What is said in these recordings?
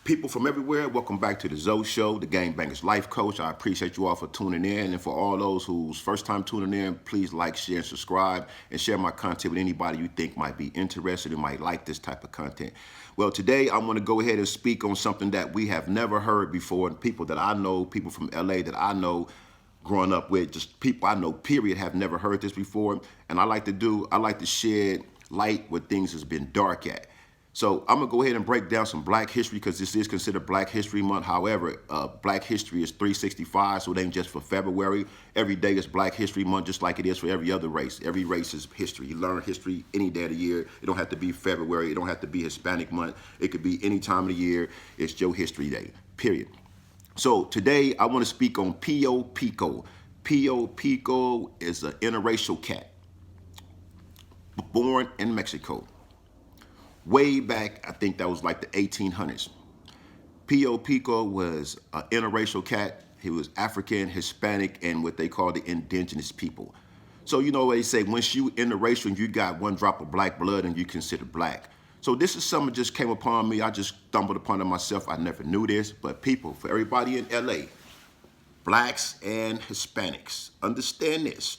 People from everywhere, welcome back to the Zoe Show, the Gangbangers Life Coach. I appreciate you all for tuning in. And for all those who's first time tuning in, please like, share, and subscribe, and share my content with anybody you think might be interested and might like this type of content. Well, today I'm going to go ahead and speak on something that we have never heard before, and people that I know, people from LA that I know, growing up with, just people I know, period, have never heard this before. And I like to shed light where things has been dark at. So I'm gonna go ahead and break down some Black history because this is considered Black History Month. However, Black history is 365, so it ain't just for February. Every day is Black History Month, just like it is for every other race. Every race is history. You learn history any day of the year. It don't have to be February. It don't have to be Hispanic month. It could be any time of the year. It's your history day, period. So today I want to speak on PIO PICO. PIO PICO is an interracial cat born in Mexico. Way back, I think that was like the 1800s. PIO PICO was an interracial cat. He was African, Hispanic, and what they call the indigenous people. So you know what they say, once you interracial and you got one drop of black blood and you consider black. So this is something that just came upon me. I just stumbled upon it myself. I never knew this, but people, for everybody in LA, blacks and Hispanics, understand this.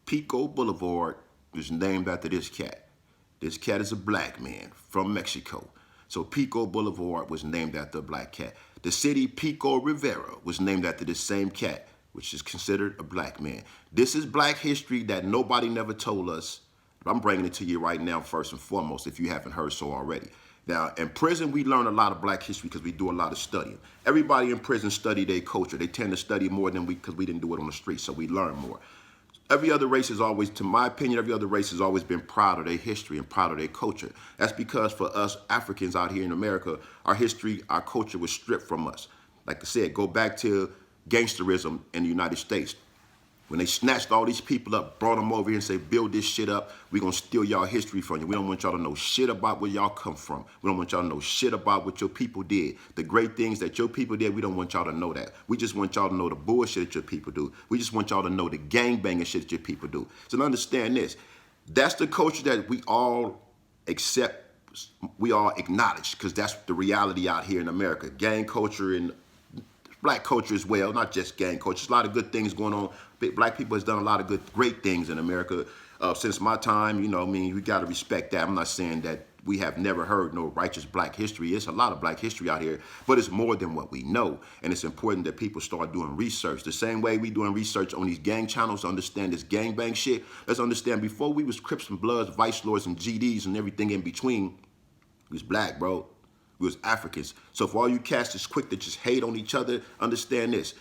Pico Boulevard was named after this cat. This cat is a black man from Mexico. So Pico Boulevard was named after a black cat. The city Pico Rivera was named after this same cat, which is considered a black man. This is Black history that nobody never told us. But I'm bringing it to you right now first and foremost if you haven't heard so already. Now, in prison, we learn a lot of Black history because we do a lot of studying. Everybody in prison study their culture. They tend to study more than we, because we didn't do it on the street, so we learn more. Every other race is always, to my opinion, every other race has always been proud of their history and proud of their culture. That's because for us Africans out here in America, our history, our culture was stripped from us. Like I said, go back to gangsterism in the United States. When they snatched all these people up, brought them over here and said, build this shit up, we're going to steal y'all history from you. We don't want y'all to know shit about where y'all come from. We don't want y'all to know shit about what your people did. The great things that your people did, we don't want y'all to know that. We just want y'all to know the bullshit that your people do. We just want y'all to know the gangbanging shit that your people do. So understand this. That's the culture that we all accept, we all acknowledge, because that's the reality out here in America. Gang culture and Black culture as well, not just gang culture. There's a lot of good things going on. Black people has done a lot of great things in America since my time. You know, I mean, we got to respect that. I'm not saying that we have never heard no righteous Black history. It's a lot of Black history out here, but it's more than what we know. And it's important that people start doing research. The same way we doing research on these gang channels to understand this gangbang shit. Let's understand, before we was Crips and Bloods, Vice Lords and GDs and everything in between, we was black, bro. We was Africans. So for all you cats that's quick to just hate on each other, understand this.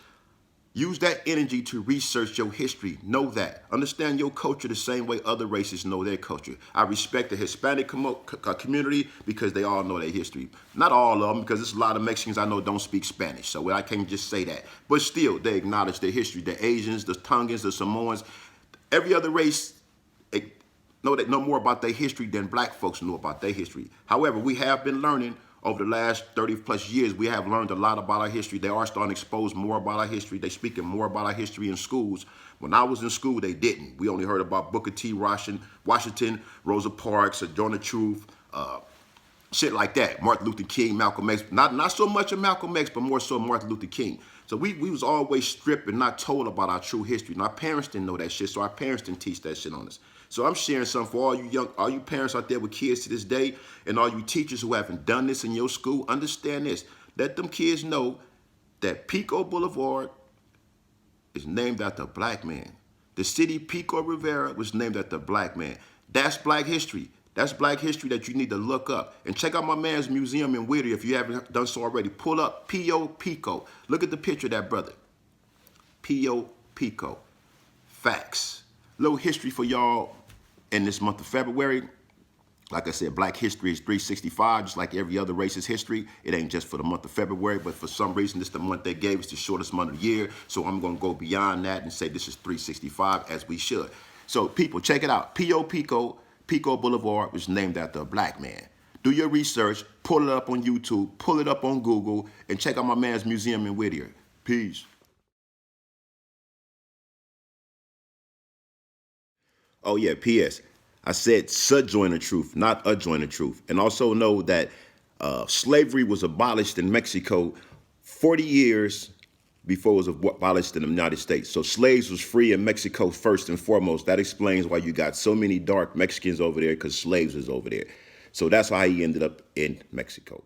Use that energy to research your history. Know that. Understand your culture the same way other races know their culture. I respect the Hispanic community because they all know their history. Not all of them, because there's a lot of Mexicans I know don't speak Spanish, so I can't just say that. But still, they acknowledge their history. The Asians, the Tongans, the Samoans, every other race know more about their history than Black folks know about their history. However, we have been learning over the last 30 plus years, we have learned a lot about our history. They are starting to expose more about our history. They're speaking more about our history in schools. When I was in school, they didn't. We only heard about Booker T. Washington, Rosa Parks, Sojourner Truth, shit like that. Martin Luther King, Malcolm X. Not so much of Malcolm X, but more so Martin Luther King. So we was always stripped and not told about our true history. And our parents didn't know that shit, so our parents didn't teach that shit on us. So I'm sharing something for all you parents out there with kids to this day, and all you teachers who haven't done this in your school. Understand this. Let them kids know that Pico Boulevard is named after a black man. The city Pico Rivera was named after a black man. That's Black history. That's Black history that you need to look up. And check out my man's museum in Whittier if you haven't done so already. Pull up PIO PICO. Look at the picture of that brother. PIO PICO. Facts. Little history for y'all in this month of February. Like I said, Black history is 365, just like every other race's history. It ain't just for the month of February, but for some reason, this is the month they gave us, the shortest month of the year. So I'm going to go beyond that and say this is 365, as we should. So people, check it out. PIO PICO, Pico Boulevard was named after a black man. Do your research, pull it up on YouTube, pull it up on Google, and check out my man's museum in Whittier. Peace. Oh yeah, P.S. I said subjoin the truth, not adjoin the truth. And also know that Slavery was abolished in Mexico 40 years before it was abolished in the United States. So slaves was free in Mexico first and foremost. That explains why you got so many dark Mexicans over there, because slaves was over there. So that's how he ended up in Mexico.